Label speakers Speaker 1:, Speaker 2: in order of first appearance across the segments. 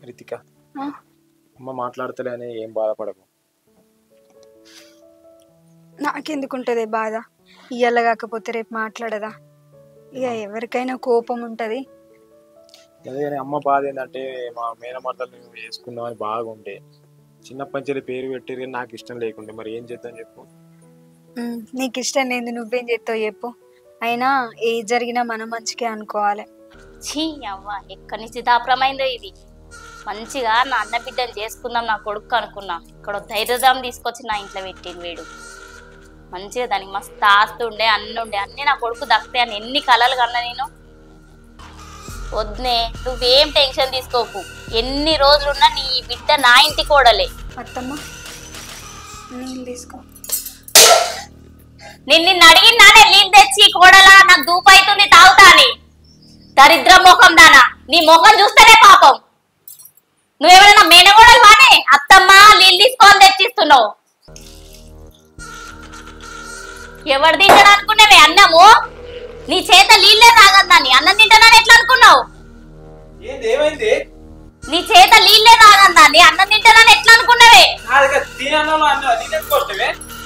Speaker 1: రితిక అమ్మ మాట్లాడతలే అని ఏం బాధపడకు.
Speaker 2: నాకెందుకుంటది బాధ? ఇయ్యాల కాకపోతే రేపు మాట్లాడదా? ఇక ఎవరికైనా కోపం ఉంటది.
Speaker 1: అదే అమ్మ బాధ ఏంటంటే మా మేనమాటలు వేసుకుందామని బాగుండే చిన్నప్పటి నుంచి పేరు పెట్టారు కానీ నాకు ఇష్టం లేకుండే. మరి ఏం చేద్దాం చెప్పు.
Speaker 2: నీకు ఇష్టం లేదు నువ్వేం చేస్తావు చెప్పు. అయినా ఏ జరిగినా మనం మంచిగా అనుకోవాలి.
Speaker 3: ఛీ అవ్వ ఎక్కడి నుంచి దాపరమైందో ఇది. మంచిగా నా అన్న బిడ్డలు చేసుకుందాం నా కొడుకు అనుకున్నా. ఇక్కడ ధైర్యదాం తీసుకొచ్చి నా ఇంట్లో పెట్టింది వీడు. మంచిగా దానికి మస్తు ఆస్తి ఉండే అన్నీ ఉండే అన్నీ నా కొడుకు దక్కితే అని ఎన్ని కలలు కన్నా నేను. వద్దునే నువ్వేం టెన్షన్ తీసుకోకు. ఎన్ని రోజులున్నా నీ బిడ్డ నా ఇంటి కోడలే.
Speaker 2: అత్తమ్మ నీళ్ళు తీసుకో.
Speaker 3: నిన్ను అడిగినానే నీళ్ళు తెచ్చి కోడలా నాకు దూపు అవుతుంది తాగుతా అని. దరిద్ర ముఖం దానా నీ ముఖం చూస్తేనే పాపం. నువ్వేమైనా మేనగోడలు వానే అత్తమ్మ నీళ్ళు తీసుకొని తెచ్చిస్తున్నావు. ఎవరు తింటాడు అనుకున్నావే అన్నము? నీ చేత నీళ్ళే తాగందాన్ని అన్నం తింటానని ఎట్లా అనుకున్నావు? నీ చేత నీళ్ళే తాగందాన్ని అన్నం తింటానని ఎట్లా అనుకున్నావే?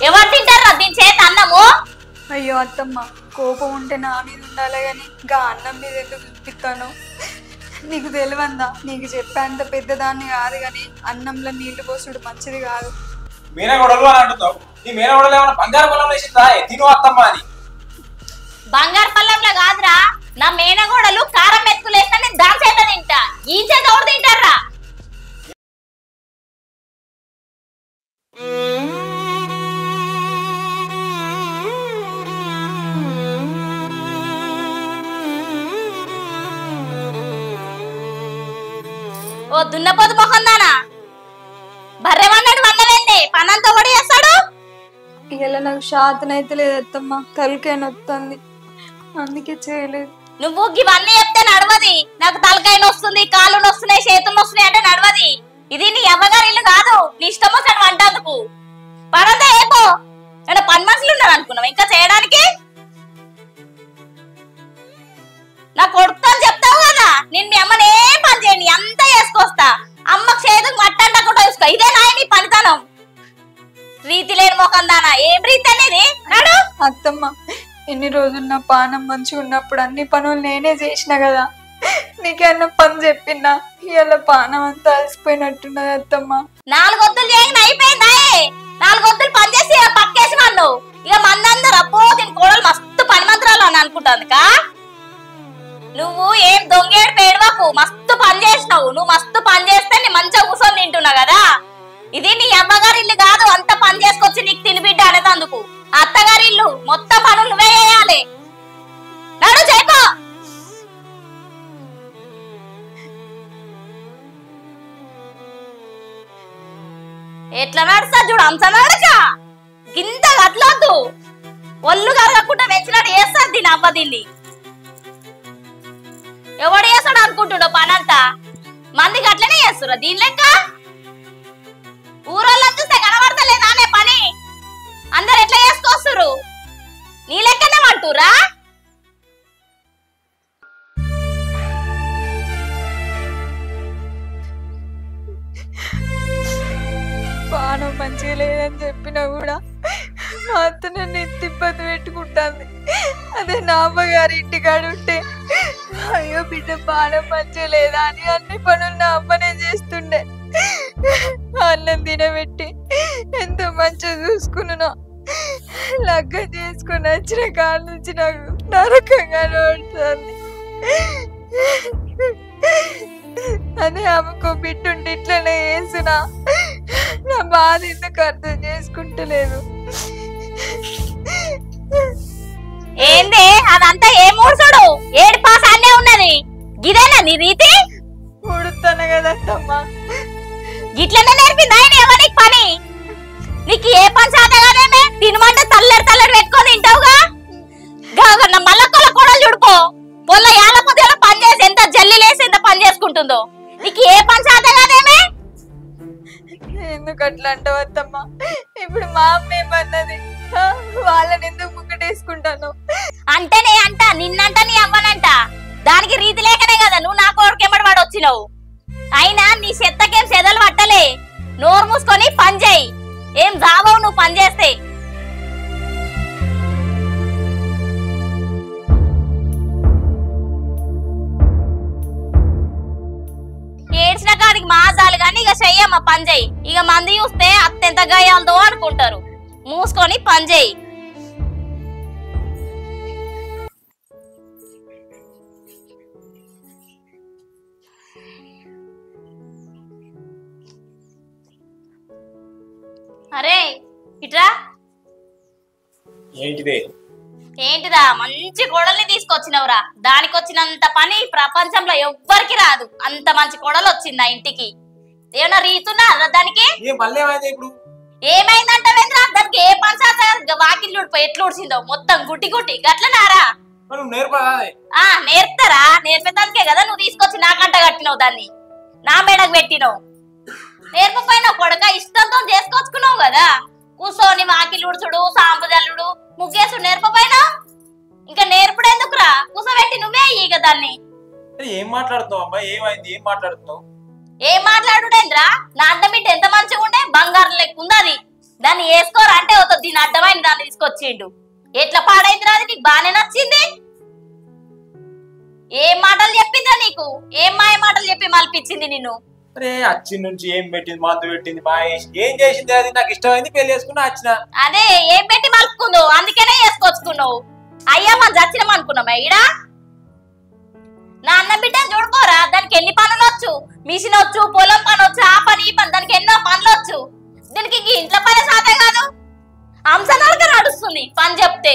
Speaker 3: ఎవరు తింటారా దీని చేత అన్నము?
Speaker 2: అయ్యో అత్తమ్మ కోపం ఉంటే నా మీద ఉండాలి గాని ఇంకా అన్నం మీద ఎందుకు చూపిస్తాను? నీకు తెలివందా? నీకు చెప్పేంత పెద్దదాన్ని కాదు గాని అన్నంలో నీళ్లు పోసుడు మంచిది కాదు.
Speaker 3: బంగారు పళ్ళంలో కాదురా నా మేనగోడలు కారం మెతుకులేస్తా నేను దాని చేత తింటా. ఈ చేత ఎవరు తింటారా? ఓ దున్నపోతు మొహం దానా బర్రెమన్నాడు వండవేంది పనంతా కూడా చేస్తాడు.
Speaker 2: ఇలా నాకు శాతనైతే లేదు అత్తమ్మ, తలకాయ నొస్తుంది అందుకే చేయలేదు.
Speaker 3: నువ్వు ఇవన్నీ చెప్తే నడవది. నాకు తలకాయ నొస్తుంది కాళ్ళు నొస్తున్నాయి చేతులు నొస్తున్నాయి అంటే నడవది. ఇది నీ అవ్వగారి ఇల్లు కాదు నీ ఇష్టం వస్తాను వంటందుకు. పనంతా ఏపో అంటే పని మనుషులు ఉన్నారు అనుకున్నావు ఇంకా చేయడానికి. నా కొడుకుతో చెప్తావు కదా నేను మీ అమ్మని ఏం పని చేయండి అంతా చేసుకొస్తా. అమ్మకు చేతుకు మట్టంటకుండా చూసుకో. ఇదే నాయ నీ పనితనం. రీతి లేని మొఖం దానా ఏం రీతి అనేది నాడు?
Speaker 2: అత్తమ్మ ఎన్ని రోజులు నా పానం మంచిగా ఉన్నప్పుడు అన్ని పనులు నేనే చేసిన కదా. నీకేమన్నా పని చెప్పినా ఇవాళ పానం అంతా అలసిపోయినట్టున్నది అత్తమ్మ.
Speaker 3: 4 వద్దులు చేయని అయిపోయిందా? 4 వద్దులు పని చేసి పక్కేసి వాళ్ళు ఇక మందందరూ అప్పో దీని కోడలు మస్తు పని మంత్రాలు అని అనుకుంటాను కా. నువ్వు ఏం దొంగేడు పేడవకు మస్తు పని చేసినావు. నువ్వు మస్తు పని చేస్తే నీ మంచిగా కూర్చొని తింటున్నావు కదా. ఇది నీ అమ్మగారి ఇల్లు కాదు అంత పని చేసుకొచ్చి నీకు తినిబిడ్డ అనేదందుకు. అత్తగారి ఇల్లు మొత్తం పనులు నువ్వే చేయాలి. నడు చేయపో. ఎట్లా నడుస్తా చూడు అంత నడక గింత కట్లొద్దు. ఒళ్ళు కరగకుండా పెంచినట్టు చేస్తారు దీని అవ్వ. దీన్ని ఎవడు చేస్తాడు అనుకుంటుండో పనంతా మందికి అట్లనే చేస్తురా దీని లెక్క. ఊరోళ్ళని చూస్తే కనబడతలేదా అనే పని అందరు ఎట్లా చేసుకొస్తురు? నీ లెక్కనే అంటురా?
Speaker 2: పానం మంచిగా లేదని చెప్పినా కూడా మా అత్త నన్ను ఎంత ఇబ్బంది పెట్టుకుంటాంది. అదే నా అమ్మగారి ఇంటికాడు ఉంటే అయ్యో బిడ్డ పానం మంచిగా లేదా అని అన్ని పనులు నా అమ్మనే చేస్తుండే. అన్నం తినబెట్టి ఎంతో మంచిగా చూసుకున్నా. లగ్గం చేసుకుని వచ్చిన కాడ నుంచి నాకు నరకంగా నడుస్తుంది. అదే ఆమెకు బిడ్డుండి ఇట్లనే వేసినా నా బాధ ఎందుకు అర్థం చేసుకుంటలేదు.
Speaker 3: ఏంది అదంతా ఏ మూడుసోడు ఏడు పాస్ అన్నే ఉన్నది. గిదేనా నీ రీతి?
Speaker 2: ఉడుతాను కదమ్మా
Speaker 3: గిట్లనే నేర్పింది ఆయన ఎవరికి పని? నీకు ఏ పని సాధగానే తినమంటే తల్లెడు తల్లెడు పెట్టుకొని తింటావుగా. మల్లకొల్ల కూడలు చూడుకో పొల్ల ఏళ్ళ పని చేసి ఎంత జల్లి లేసి ఎంత పని చేసుకుంటుందో. నీకు ఏ పని సాధగానేమే?
Speaker 2: ఎందుకు అట్లా అంటావద్దమ్మా? ఇప్పుడు మా అమ్మ ఏమన్నది? వాళ్ళని ఎందుకు ముక్కటేసుకుంటాను
Speaker 3: అంటేనే అంట నిన్నంట నీ అవ్వనంట. దానికి రీతి లేకనే కదా నువ్వు నా కోరికెమ్మడి వాడు వచ్చినావు. అయినా నీ చెత్తకేం చెదలు పట్టలే. నోరు మూసుకొని పని చేయి. ఏం జావవు నువ్వు పని చేస్తే. ఏడ్చిన కాడికి మాజాలు కానీ ఇక చెయ్యమ్మ పని చేయి. ఇక మంది చూస్తే అత్తెంత గాయాలతో అనుకుంటారు. మూసుకొని పని చేయి. అరే ఇట్రా.
Speaker 1: ఏంటిదే?
Speaker 3: ఏంటిదా మంచి కోడల్ని తీసుకొచ్చినవురా. దానికి వచ్చినంత పని ప్రపంచంలో ఎవ్వరికి రాదు. అంత మంచి కోడలు వచ్చింది ఆ ఇంటికి. ఏమన్నా రీతున్నా దానికి? ఏమైందంటవేంద్రా? దానికి ఏ పంచాయతీ వాకిల్ ఊడిపోయి ఎట్లా ఊడ్చిందో మొత్తం గుట్టి గుట్టి గట్లనారా? నేర్పుతారా? నేర్పేదానికే కదా నువ్వు తీసుకొచ్చి నాకంట కట్టినావు. దాన్ని నా మెడకు పెట్టినావు. నేర్పపోయినావు కొడక. ఇష్టంతో చేసుకొచ్చుకున్నావు కదా. కూర్చొని వాకిల్ ఊడ్చుడు, సాంపు జల్లుడు, ముగ్గేసుడు నేర్పపోయినా. ఇంకా నేర్పుడు ఎందుకురా? కూర్చోబెట్టి నువ్వే ఇక దాన్ని.
Speaker 1: ఏం మాట్లాడుతున్నావు అమ్మా? ఏమైంది? ఏం మాట్లాడుతున్నావు?
Speaker 3: ఏం మాట్లాడుడేంద్రా? నా అడ్డం బిడ్డ ఎంత మంచిగా ఉండే బంగారం లెక్క ఉంది అది. దాన్ని వేసుకోరా అంటే అవుతుంది. దీని అడ్డమైన దాన్ని తీసుకొచ్చిండు. ఎట్లా పాడైందిరా అది? నీకు బాగానే నచ్చింది. ఏం మాటలు చెప్పిందా నీకు? ఏం మాయ మాటలు చెప్పి మలిపించింది నిన్ను?
Speaker 1: అరే అచ్చి నుంచి ఏం పెట్టింది? మందు పెట్టింది, మాయేసి ఏం చేసింది? అది నాకు ఇష్టమైంది, పెళ్లి చేసుకున్నా వచ్చిన.
Speaker 3: అదే ఏం పెట్టి మలుపుకుందో అందుకనే చేసుకొచ్చుకున్నావు. అయ్యా మన చచ్చినాం అనుకున్నామా ఈడా? నా అన్న బిడ్డను చూడుకోరా. దానికి ఎన్ని పనులు వచ్చు? మిషన్ వచ్చు, పొలం పని వచ్చు, ఆ పని ఈ పని. దానికి ఎన్నో పనులు వచ్చు. దీనికి ఇంట్లో పని సాధే కాదు. అంశనాలుగా నడుస్తుంది పని చెప్తే.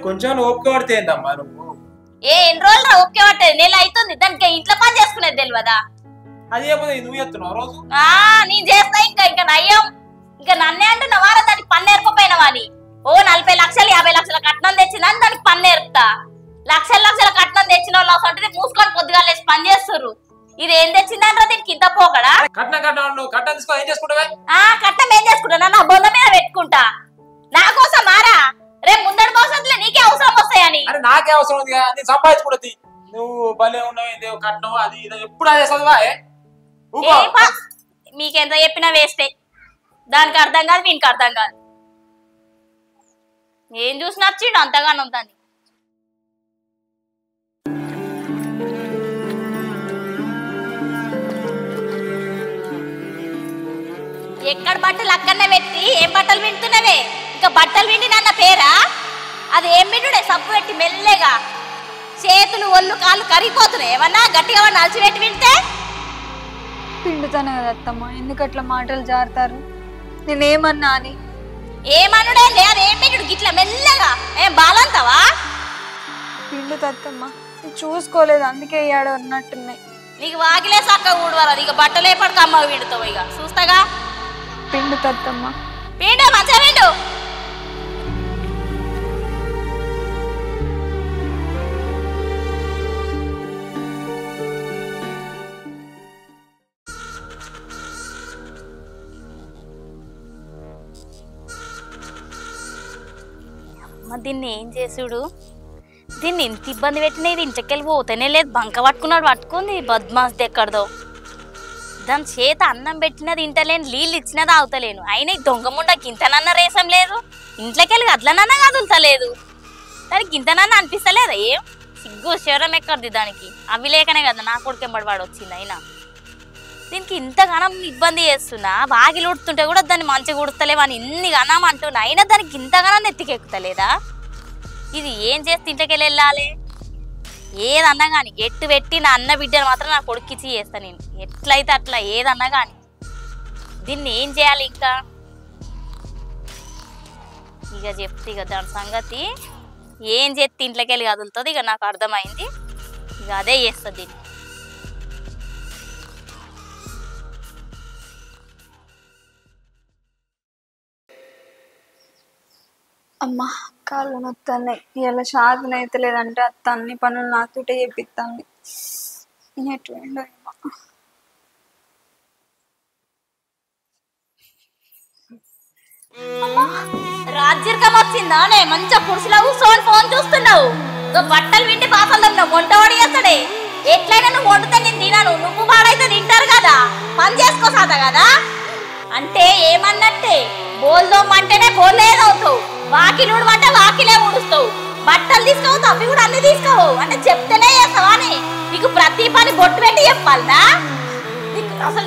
Speaker 1: కొంచెం ఓపిక పడితే ఏందమ్మా నువ్వు?
Speaker 3: ఎన్ని రోజులు ఓపిక పట్టేది? నెల అవుతుంది. దానికి ఇంట్లో పని చేసుకునేది తెలియదా?
Speaker 1: అదే నువ్వు చేస్తున్నావు రోజు.
Speaker 3: నేను చేస్తా. ఇంకా నయ్యం. ఇంకా నన్నే అంటున్నావా? దానికి పని నేర్పపోయినవా అని? ఓ 40 లక్షలు 50 లక్షల కట్నం తెచ్చినా దానికి పని నేర్పుతా. లక్షల లక్షల కట్నం తెచ్చిన వాళ్ళు అంటే మూసుకొని పొద్దుగా లేచి పని చేస్తారు. ఇది ఏం తెచ్చిందంటారా? దీనికి ఇంత పోకడా?
Speaker 1: కట్నం ఏం చేసుకుంటావా?
Speaker 3: కట్నం ఏం చేసుకుంటా? నా బొంద మీద పెట్టుకుంటా. నా కోసం మారా. రేపు ముందడి భవిష్యత్తులో నీకే అవసరం వస్తాయని.
Speaker 1: నాకే అవసరం ఉంది. నేను సంపాదించుకుంటుంది. నువ్వు భలే ఉన్నావు. కట్నం అది ఎప్పుడు అదే చదువా?
Speaker 3: మీకెంత చెప్పినా వేస్తే. దానికి అర్థం కాదు, వీనికి అర్థం కాదు. ఏం చూసి నచ్చిండు అంతగానో దాన్ని. ఎక్కడ బట్టలు అక్కడనే పెట్టి ఏం బట్టలు వింటున్నావే? ఇంకా బట్టలు విండి నాన్న పేరా? అది ఏం వింటుడే? సబ్బు పెట్టి మెల్లగా చేతులు ఒళ్ళు కాళ్ళు కరిగిపోతున్నాయి. ఏమన్నా గట్టిగా నలిచిపెట్టి వింటే
Speaker 2: పిండుతానే కదా అత్తమ్మ. ఎందుకు అట్లా మాటలు జారుతారు? నేనేమన్నా అని?
Speaker 3: ఏమనుడే లేదు. ఏం వింటుడు గిట్లా మెల్లగా? ఏం బాలంతావా?
Speaker 2: పిండు తత్తమ్మ. చూసుకోలేదు అందుకే ఇయ్యాడు అన్నట్టున్నాయి.
Speaker 3: నీకు వాకిలే సక్క ఊడవరాదు. ఇక బట్టలే పడుకు అమ్మ విండుతావు. ఇక చూస్తాగా.
Speaker 2: పిండు తత్తమ్మ.
Speaker 3: పిండు మంచిగా పిండు. దీన్ని ఏం చేసుడు? దీన్ని ఇంత ఇబ్బంది పెట్టినది. ఇంటికెళ్ళి పోతేనే లేదు. బంక పట్టుకున్నాడు. పట్టుకుంది బద్మాస్ది ఎక్కడదో. దాని చేత అన్నం పెట్టినది ఇంటలేను, నీళ్ళు ఇచ్చినది అవుతలేను. అయినా దొంగముండకి ఇంతనన్నా రేసం లేదు. ఇంట్లోకెళ్ళి అట్లనన్నా కదులుతలేదు. దానికి ఇంతనన్నా అనిపిస్తలేదా? ఏం సిగ్గు శరం ఎక్కడిది దానికి? అవి లేకనే కదా నా కొడుకెంబడివాడు వచ్చింది. అయినా దీనికి ఇంతగానం ఇబ్బంది చేస్తున్నా. వాగిలు ఉడుతుంటే కూడా దాన్ని మంచిగా ఉడతలేవు అని ఇన్ని గనం అంటున్నా. అయినా దానికి ఇంతగానం నెత్తికెక్కుతలేదా? ఇది ఏం చేస్తే ఇంట్లోకెళ్ళి వెళ్ళాలి? ఏదన్నా కానీ ఎట్టు పెట్టి నా అన్న బిడ్డను మాత్రం నా కొడుక్కిచ్చి చేస్తాను నేను. ఎట్లయితే అట్లా ఏదన్నా కానీ. దీన్ని ఏం చేయాలి ఇంకా? ఇక చెప్తే ఇక దాని సంగతి ఏం చేస్తే ఇంట్లోకెళ్ళి కదులుతుంది. ఇక నాకు అర్థమైంది. ఇక అదే చేస్తుంది దీన్ని.
Speaker 2: అమ్మ కాళ్ళు నొత్తున్నాయి. ఇలా శాతం అయితే లేదంటే అత్త అన్ని పనులు నాతోటే చేపిస్తాను. ఎటువంటి
Speaker 3: రాజ్యకం వచ్చిందా? మంచిగా పురుషులు కూర్చొని ఫోన్ చూస్తున్నావు. బట్టలు విండి పాపలు వంట వాడి చేస్తాడే. ఎట్లయినా నువ్వు వండితే నేను తినను, నువ్వు వాడైతే తింటారు కదా, పని చేసుకోసాదా కదా. అంటే ఏమన్నట్టే, బోల్దోమ్మంటేనే బోల్లే అవుతావు, వాకిలు ఊడమంటే వాకిలే ఊడుస్తావు, బట్టలు తీసుకోవద్దు అవి కూడా అన్ని తీసుకోవు. అంటే చెప్తేనే చేస్తావా అని నీకు ప్రతి పని బొట్టు పెట్టి చెప్పాలనా? అసలు